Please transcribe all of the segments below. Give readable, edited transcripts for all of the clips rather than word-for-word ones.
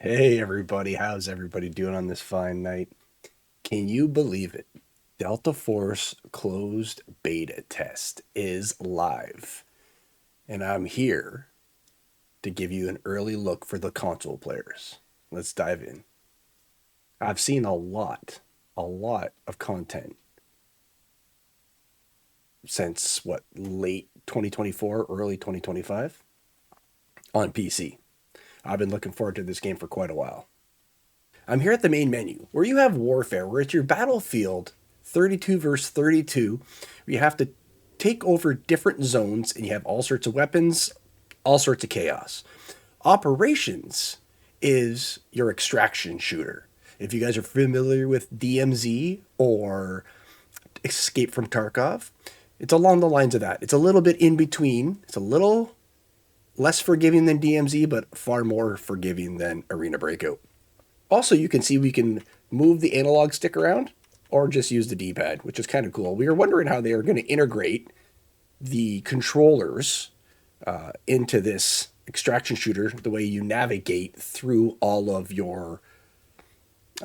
Hey everybody, how's everybody doing on this fine night? Can you believe it? Delta Force closed beta test is live, and I'm here to give you an early look for the console players. Let's dive in. I've seen a lot of content since late 2024, early 2025 on PC. I've been looking forward to this game for quite a while. I'm here at the main menu where you have warfare, where it's your battlefield 32 versus 32, where you have to take over different zones and you have all sorts of weapons, all sorts of chaos. Operations is your extraction shooter. If you guys are familiar with DMZ or Escape from Tarkov, it's along the lines of that. It's a little bit in between. It's a little less forgiving than DMZ, but far more forgiving than Arena Breakout. Also, you can see we can move the analog stick around or just use the D-pad, which is kind of cool. We were wondering how they are going to integrate the controllers into this extraction shooter, the way you navigate through all of your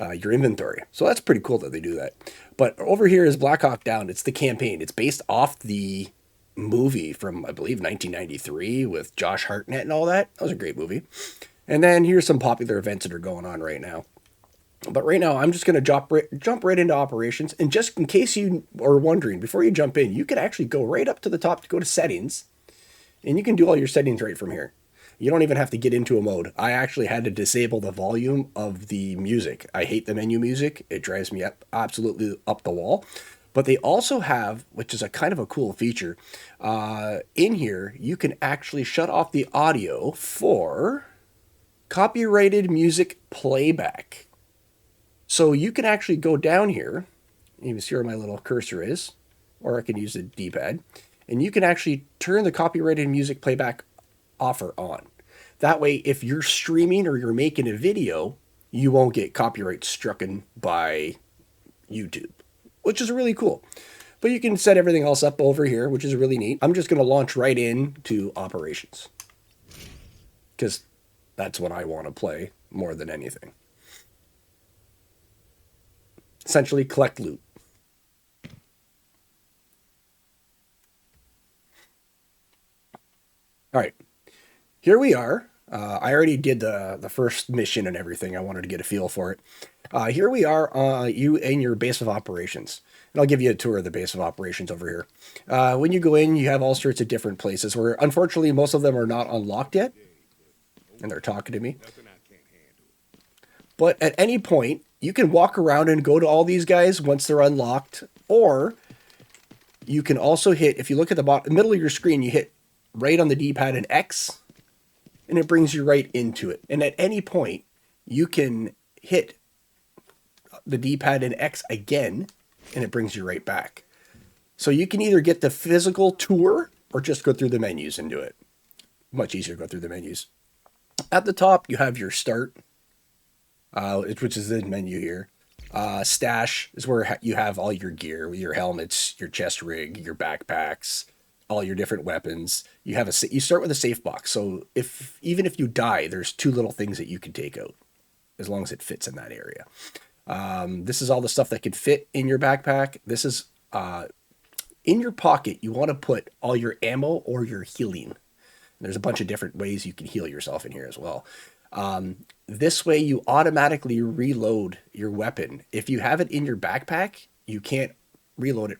inventory. So that's pretty cool that they do that. But over here is Black Hawk Down. It's the campaign. It's based off the movie from, I believe, 1993 with Josh Hartnett and all that. That was a great movie. And then here's some popular events that are going on right now. But right now, I'm just going to jump right into operations. And just in case you are wondering, before you jump in, you can actually go right up to the top to go to settings. And you can do all your settings right from here. You don't even have to get into a mode. I actually had to disable the volume of the music. I hate the menu music. It drives me absolutely up the wall. But they also have, which is a kind of a cool feature, in here, you can actually shut off the audio for copyrighted music playback. So you can actually go down here, you can see where my little cursor is, or I can use the D-pad, and you can actually turn the copyrighted music playback off or on. That way, if you're streaming or you're making a video, you won't get copyright strucken by YouTube, which is really cool. But you can set everything else up over here, which is really neat. I'm just going to launch right into operations because that's what I want to play more than anything. Essentially, collect loot. All right, here we are. I already did the first mission and everything. I wanted to get a feel for it. Here we are, you in your base of operations. And I'll give you a tour of the base of operations over here. When you go in, you have all sorts of different places where, unfortunately, most of them are not unlocked yet. And they're talking to me. But at any point, you can walk around and go to all these guys once they're unlocked. Or you can also hit, if you look at the middle of your screen, you hit right on the D-pad and X, and it brings you right into it. And at any point, you can hit the D-pad and X again, and it brings you right back. So you can either get the physical tour or just go through the menus and do it. Much easier to go through the menus. At the top, you have your start, which is the menu here. Stash is where you have all your gear, your helmets, your chest rig, your backpacks, all your different weapons. You start with a safe box. So even if you die, there's two little things that you can take out as long as it fits in that area. This is all the stuff that can fit in your backpack. This is in your pocket. You want to put all your ammo or your healing. There's a bunch of different ways you can heal yourself in here as well. This way you automatically reload your weapon. If you have it in your backpack, you can't reload it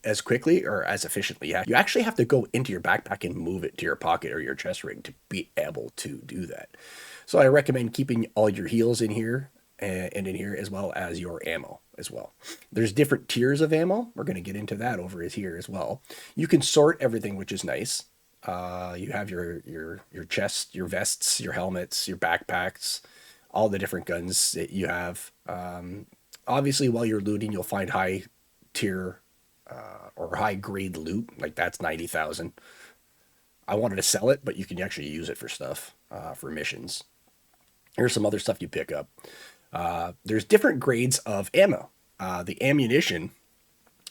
as quickly or as efficiently. You actually have to go into your backpack and move it to your pocket or your chest rig to be able to do that. So I recommend keeping all your heals in here and in here, as well as your ammo as well. There's different tiers of ammo. We're going to get into that over here as well. You can sort everything, which is nice. You have your chest, your vests, your helmets, your backpacks, all the different guns that you have. Obviously, while you're looting, you'll find high tier or high grade loot. Like that's 90,000. I wanted to sell it, but you can actually use it for stuff, for missions. Here's some other stuff you pick up. There's different grades of ammo. The ammunition,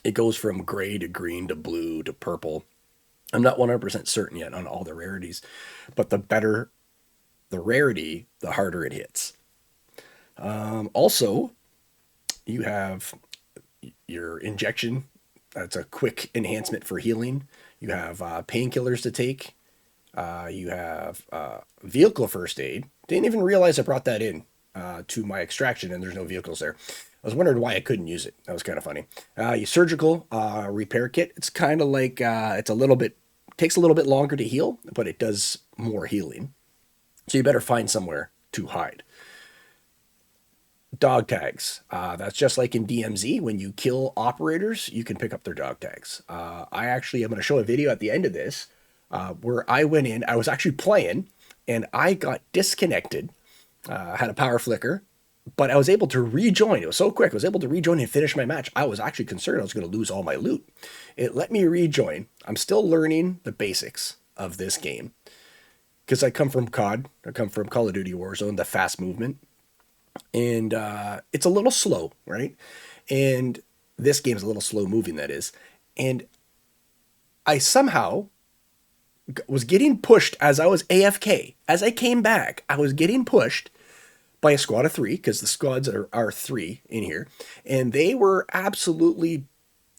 it goes from gray to green to blue to purple. I'm not 100% certain yet on all the rarities, but the better the rarity, the harder it hits. Also, you have your injection. That's a quick enhancement for healing. You have painkillers to take. You have vehicle first aid. Didn't even realize I brought that in to my extraction, and there's no vehicles there. I was wondering why I couldn't use it. That was kind of funny. Your surgical repair kit. It's kind of like it's a little bit takes a little bit longer to heal, but it does more healing. So you better find somewhere to hide. Dog tags. That's just like in DMZ. When you kill operators, you can pick up their dog tags. I actually am going to show a video at the end of this where I went in. I was actually playing, and I got disconnected. Had a power flicker, but I was able to rejoin. It was so quick. I was able to rejoin and finish my match. I was actually concerned I was going to lose all my loot. It let me rejoin. I'm still learning the basics of this game because I come from COD. I come from Call of Duty Warzone, the fast movement. And it's a little slow, right? And this game is a little slow moving, that is. And I somehow was getting pushed as I was AFK. As I came back, I was getting pushed by a squad of 3, because the squads are 3 in here. And they were absolutely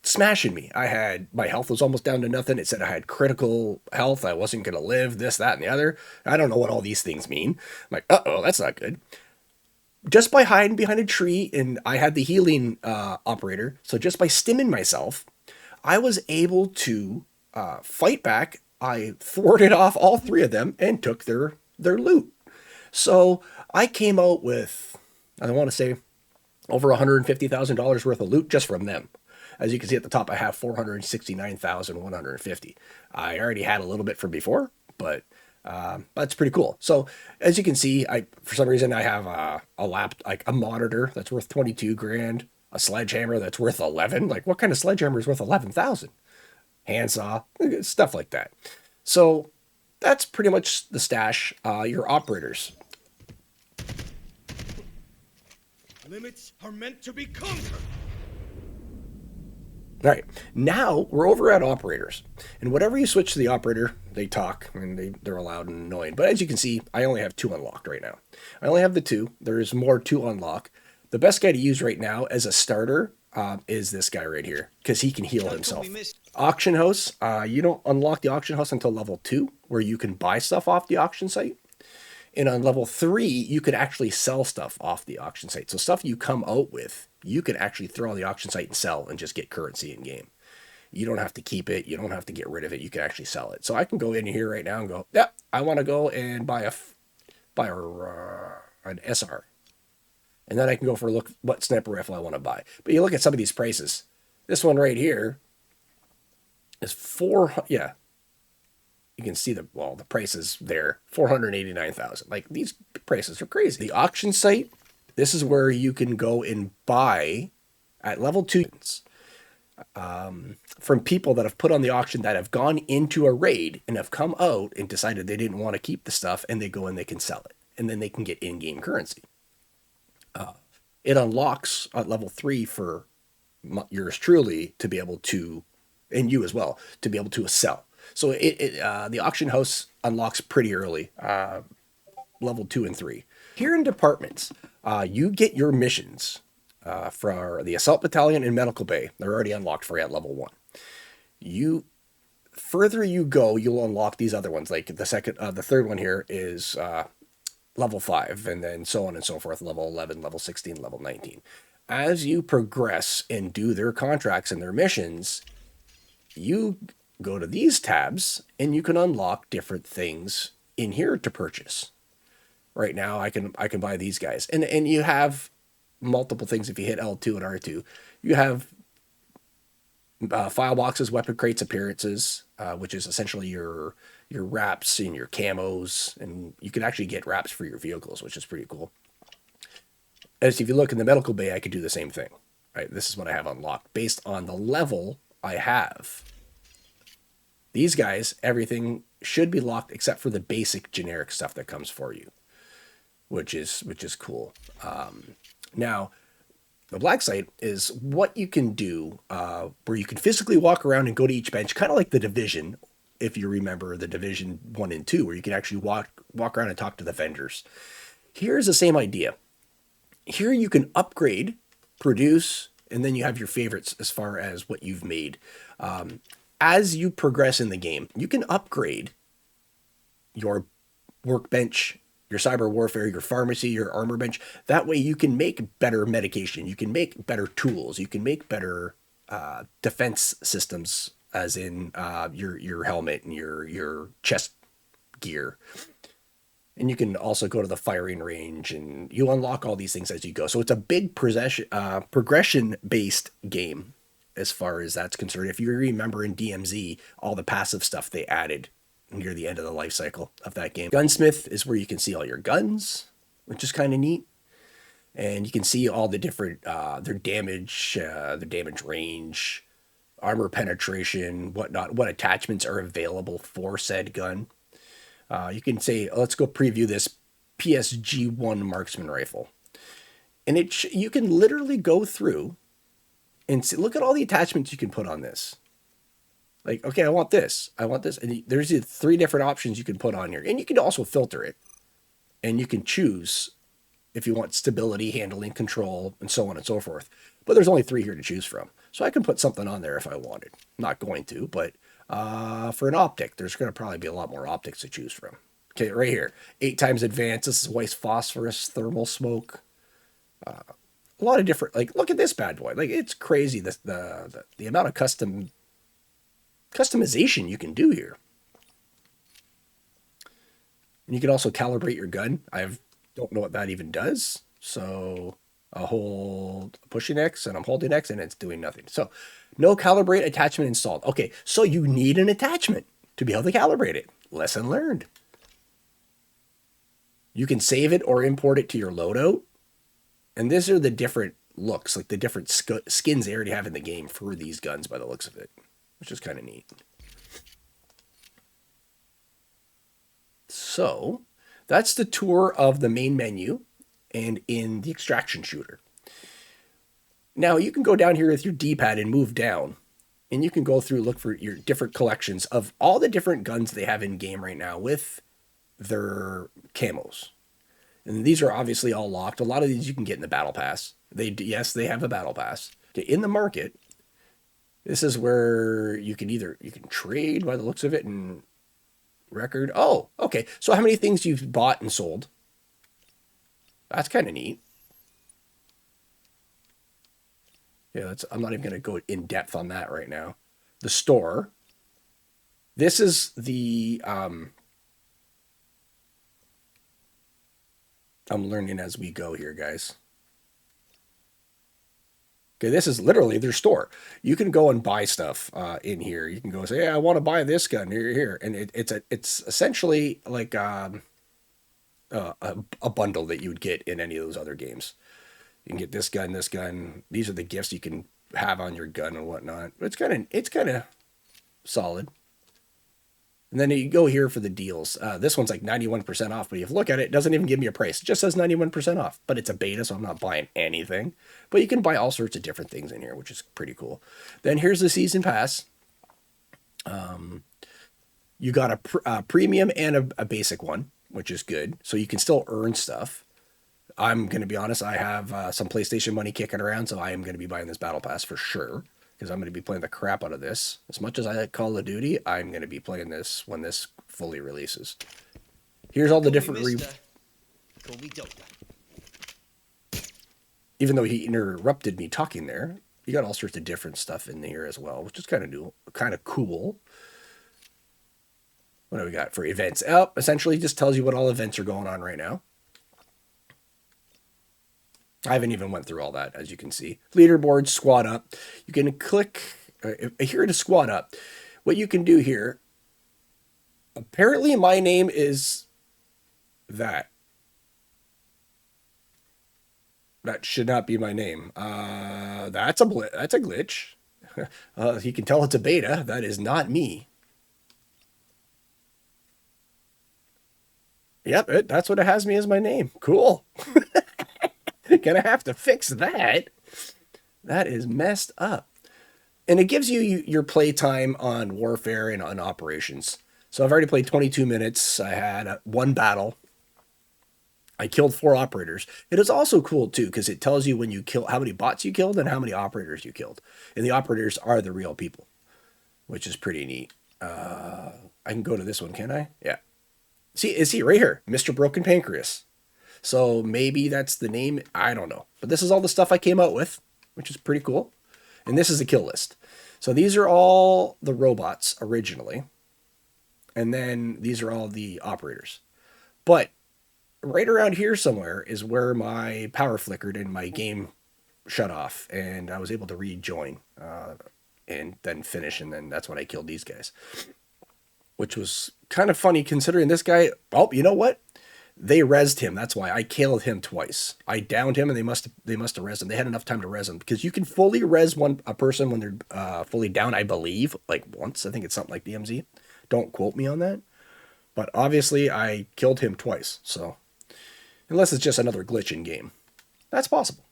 smashing me. My health was almost down to nothing. It said I had critical health. I wasn't going to live, this, that, and the other. I don't know what all these things mean. I'm like, uh-oh, that's not good. Just by hiding behind a tree, and I had the healing operator, so just by stimming myself, I was able to fight back. I thwarted off all 3 of them and took their loot. So I came out with, I want to say, over $150,000 worth of loot just from them. As you can see at the top, I have 469,150. I already had a little bit from before, but that's pretty cool. So as you can see, for some reason I have a monitor that's worth 22 grand, a sledgehammer that's worth 11. Like, what kind of sledgehammer is worth 11,000? Handsaw, stuff like that. So that's pretty much the stash. Your operators. Limits are meant to be conquered. All right, now we're over at operators. And whatever you switch to the operator, they talk, and they're loud and annoying. But as you can see, I only have 2 unlocked right now. I only have the 2. There's more to unlock. The best guy to use right now as a starter is this guy right here, because he can heal himself. Auction house, you don't unlock the auction house until level 2, where you can buy stuff off the auction site. And on level 3, you could actually sell stuff off the auction site. So stuff you come out with, you can actually throw on the auction site and sell and just get currency in game. You don't have to keep it. You don't have to get rid of it. You can actually sell it. So I can go in here right now and go, yeah, I want to go and buy an SR. And then I can go for what sniper rifle I want to buy. But you look at some of these prices. This one right here is yeah. You can see the prices there, 489,000. Like, these prices are crazy. The auction site, this is where you can go and buy at level 2 from people that have put on the auction that have gone into a raid and have come out and decided they didn't want to keep the stuff, and they go and they can sell it, and then they can get in-game currency. It unlocks at level 3 for yours truly to be able to, and you as well, to be able to sell. So the auction house unlocks pretty early, level 2 and 3. Here in departments, you get your missions for the Assault Battalion and Medical Bay. They're already unlocked for you at level 1. Further you go, you'll unlock these other ones. Like the third one here is level 5, and then so on and so forth, level 11, level 16, level 19. As you progress and do their contracts and their missions, you go to these tabs and you can unlock different things in here to purchase. Right now I can buy these guys, and you have multiple things. If you hit L2 and R2, you have file boxes, weapon crates, appearances, which is essentially your wraps and your camos, and you can actually get wraps for your vehicles, which is pretty cool. As if you look in the medical bay, I could do the same thing. Right, this is what I have unlocked based on the level I have. These guys, everything should be locked except for the basic generic stuff that comes for you, which is cool. Now, the black site is what you can do where you can physically walk around and go to each bench, kind of like the Division, if you remember the Division 1 and 2, where you can actually walk around and talk to the vendors. Here's the same idea. Here you can upgrade, produce, and then you have your favorites as far as what you've made. As you progress in the game, you can upgrade your workbench, your cyber warfare, your pharmacy, your armor bench. That way you can make better medication. You can make better tools. You can make better defense systems, as in your helmet and your chest gear. And you can also go to the firing range, and you unlock all these things as you go. So it's a big progression-based game as far as that's concerned. If you remember in DMZ, all the passive stuff they added near the end of the life cycle of that game. Gunsmith is where you can see all your guns, which is kind of neat. And you can see all the different, their damage range, armor penetration, whatnot, what attachments are available for said gun. You can say, let's go preview this PSG-1 marksman rifle. And you can literally go through and see, look at all the attachments you can put on this. Like, okay, I want this. And there's 3 different options you can put on here. And you can also filter it. And you can choose if you want stability, handling, control, and so on and so forth. But there's only 3 here to choose from. So I can put something on there if I wanted. I'm not going to, but for an optic, there's going to probably be a lot more optics to choose from. Okay, right here. 8 times advanced. This is white phosphorus, thermal smoke. A lot of different, like, look at this bad boy. Like, it's crazy, the amount of customization you can do here. And you can also calibrate your gun. I don't know what that even does. So I hold pushing X and I'm holding X and it's doing nothing. So no calibrate attachment installed. Okay, so you need an attachment to be able to calibrate it. Lesson learned. You can save it or import it to your loadout. And these are the different looks, like the different skins they already have in the game for these guns by the looks of it, which is kind of neat. So that's the tour of the main menu and in the extraction shooter. Now you can go down here with your D-pad and move down, and you can go through, look for your different collections of all the different guns they have in game right now with their camos. And these are obviously all locked. A lot of these you can get in the battle pass. Yes, they have a battle pass. Okay, in the market, this is where you can trade by the looks of it and record. Oh, okay. So how many things you've bought and sold? That's kind of neat. Yeah, I'm not even going to go in depth on that right now. The store. This is the I'm learning as we go here, guys. Okay, this is literally their store. You can go and buy stuff in here. You can go say, "Hey, I want to buy this gun here," and it's essentially like a bundle that you would get in any of those other games. You can get this gun, this gun. These are the gifts you can have on your gun and whatnot. It's kind of solid. And then you go here for the deals. This one's like 91% off, but if you look at it, it doesn't even give me a price. It just says 91% off, but it's a beta, so I'm not buying anything. But you can buy all sorts of different things in here, which is pretty cool. Then here's the season pass. You got a premium and a basic one, which is good. So you can still earn stuff. I'm going to be honest, I have some PlayStation money kicking around, so I am going to be buying this battle pass for sure. Because I'm going to be playing the crap out of this. As much as I like Call of Duty, I'm going to be playing this when this fully releases. Here's all the different... Even though he interrupted me talking there, you got all sorts of different stuff in here as well, which is kind of new, kind of cool. What do we got for events? Essentially just tells you what all events are going on right now. I haven't even went through all that, as you can see. Leaderboard, squad up. You can click here to squad up. What you can do here, apparently my name is that. That should not be my name. That's a glitch. You can tell it's a beta. That is not me. Yep, that's what it has me as my name. Cool. Gonna have to fix that. That is messed up. And it gives you your play time on warfare and on operations. So I've already played 22 minutes. I had one battle. I killed 4 operators. It is also cool too because it tells you when you kill how many bots you killed and how many operators you killed. And the operators are the real people, which is pretty neat. I can go to this one, can I? Yeah. See right here, MrBrokenPancreas. So maybe that's the name. I don't know. But this is all the stuff I came out with, which is pretty cool. And this is the kill list. So these are all the robots originally. And then these are all the operators. But right around here somewhere is where my power flickered and my game shut off. And I was able to rejoin and then finish. And then that's when I killed these guys. Which was kind of funny considering this guy. Oh, you know what? They rezzed him. That's why I killed him twice. I downed him, and they must have rezzed him. They had enough time to res him because you can fully res a person when they're fully down. I believe like once. I think it's something like DMZ. Don't quote me on that. But obviously, I killed him twice. So unless it's just another glitch in game, that's possible.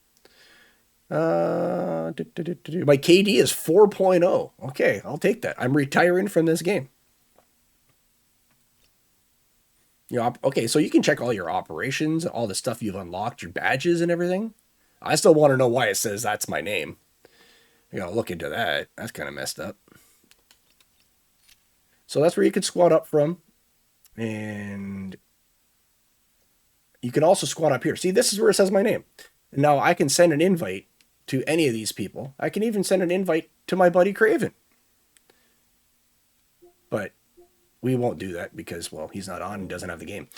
My KD is 4.0. Okay, I'll take that. I'm retiring from this game. Okay, so you can check all your operations, all the stuff you've unlocked, your badges and everything. I still want to know why it says that's my name. I gotta look into that. That's kind of messed up. So that's where you can squat up from. And you can also squat up here. See, this is where it says my name. Now I can send an invite to any of these people. I can even send an invite to my buddy Craven. But we won't do that because, well, he's not on and doesn't have the game.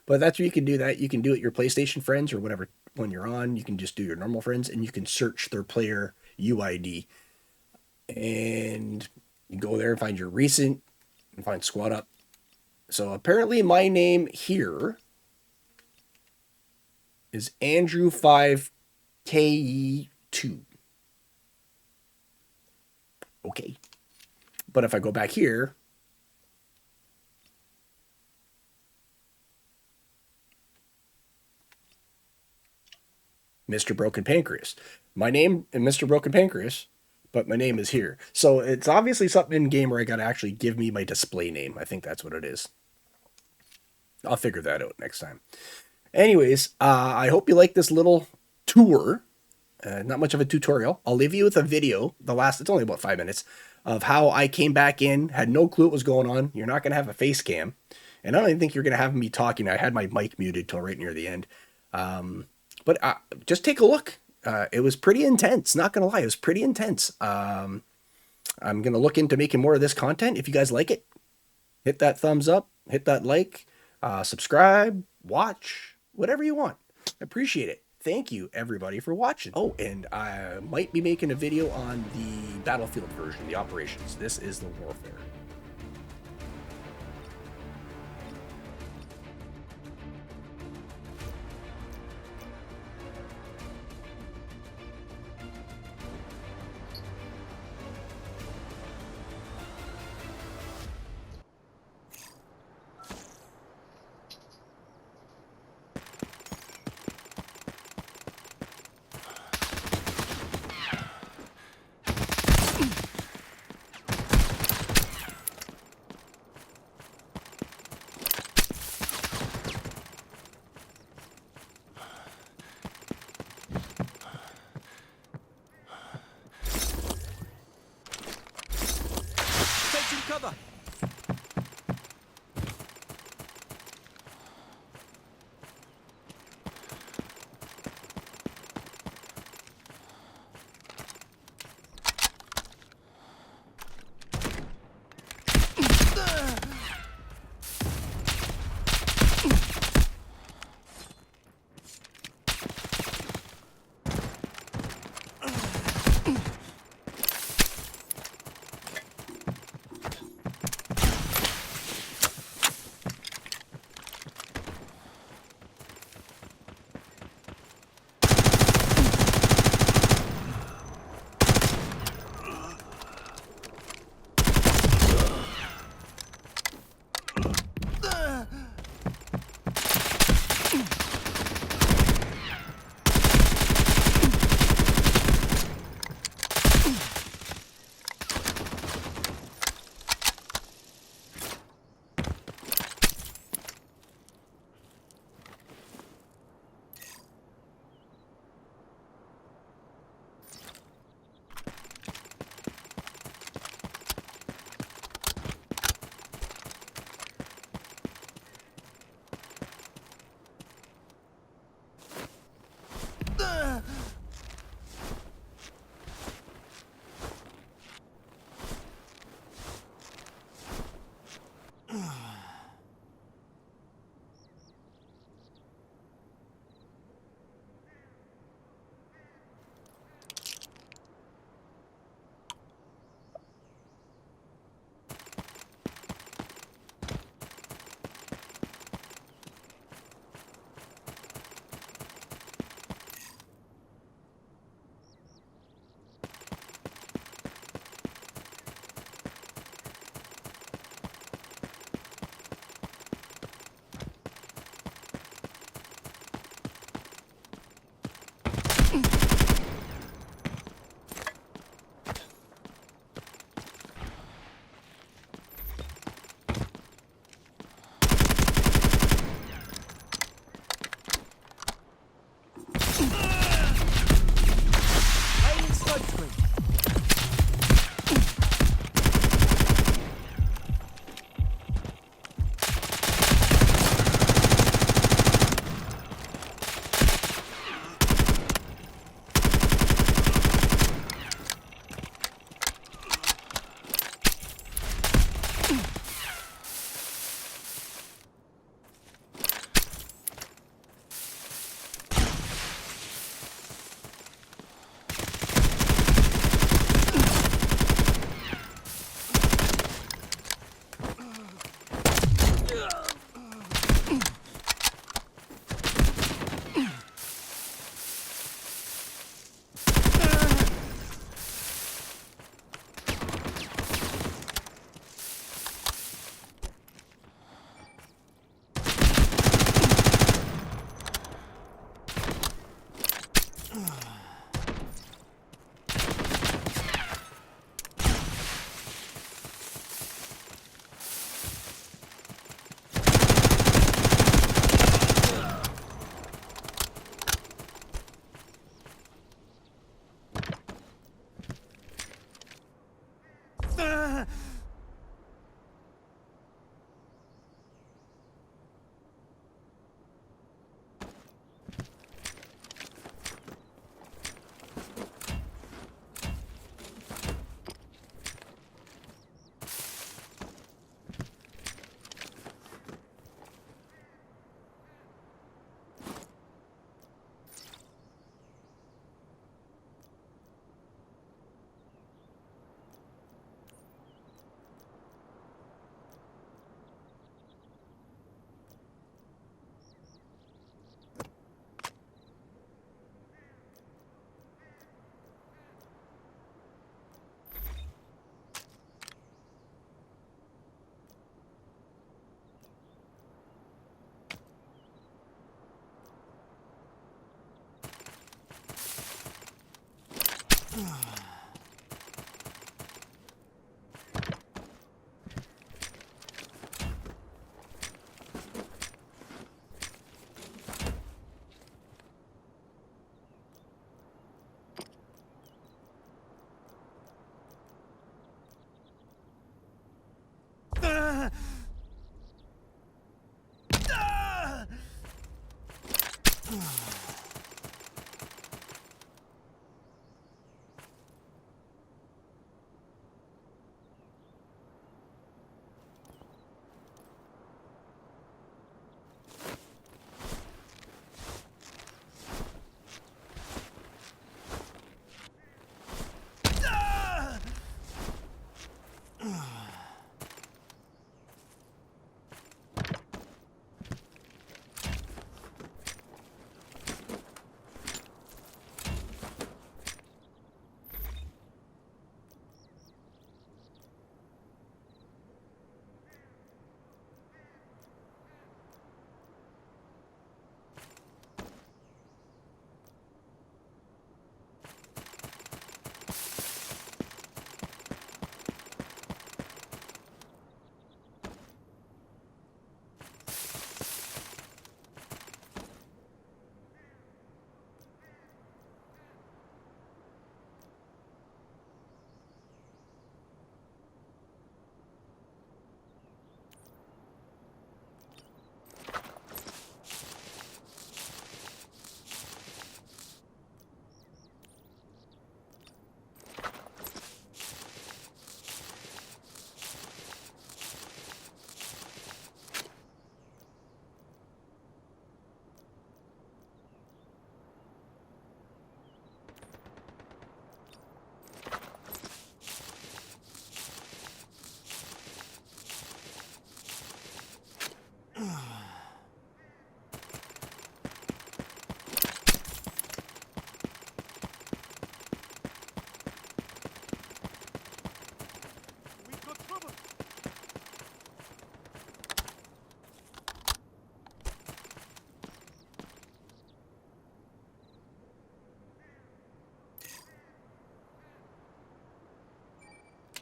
But that's where you can do that. You can do it your PlayStation friends or whatever. When you're on, you can just do your normal friends and you can search their player UID. And you go there and find your recent and find squad up. So apparently my name here is Andrew5KE2. Okay. But if I go back here, MrBrokenPancreas. My name is MrBrokenPancreas, but my name is here. So it's obviously something in game where I got to actually give me my display name. I think that's what it is. I'll figure that out next time. Anyways, I hope you like this little tour. Not much of a tutorial. I'll leave you with a video. It's only about 5 minutes of how I came back in, had no clue what was going on. You're not going to have a face cam. And I don't even think you're going to have me talking. I had my mic muted till right near the end. But just take a look. It was pretty intense. Not going to lie. It was pretty intense. I'm going to look into making more of this content. If you guys like it, hit that thumbs up, hit that like, subscribe, watch, whatever you want. I appreciate it. Thank you, everybody, for watching. Oh, and I might be making a video on the Battlefield version, the operations. This is the warfare.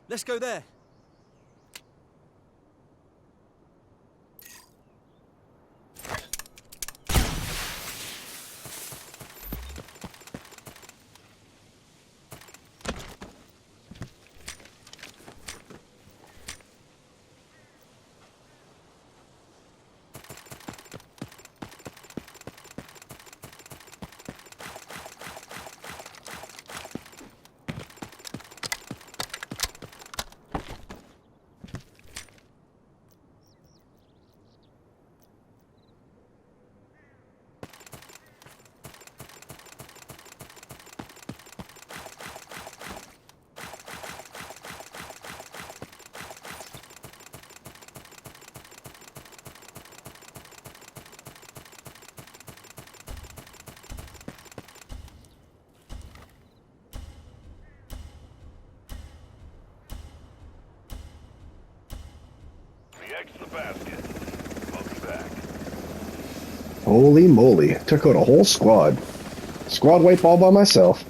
Let's go there. Holy moly. Took out a whole squad. Squad wipe all by myself.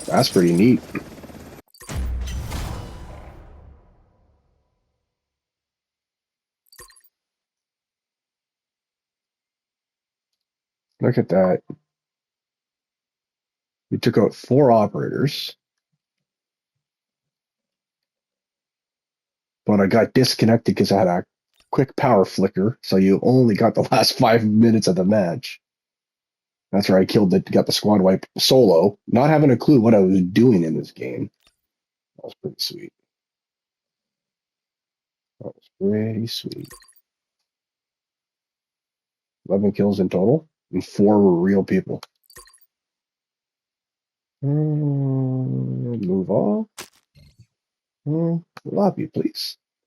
That's pretty neat. Look at that. We took out 4 operators. But I got disconnected because I had a quick power flicker, so you only got the last 5 minutes of the match. That's where I got the squad wipe solo, not having a clue what I was doing in this game. That was pretty sweet. That was pretty sweet. 11 kills in total, and 4 were real people. Move on. Lobby, please.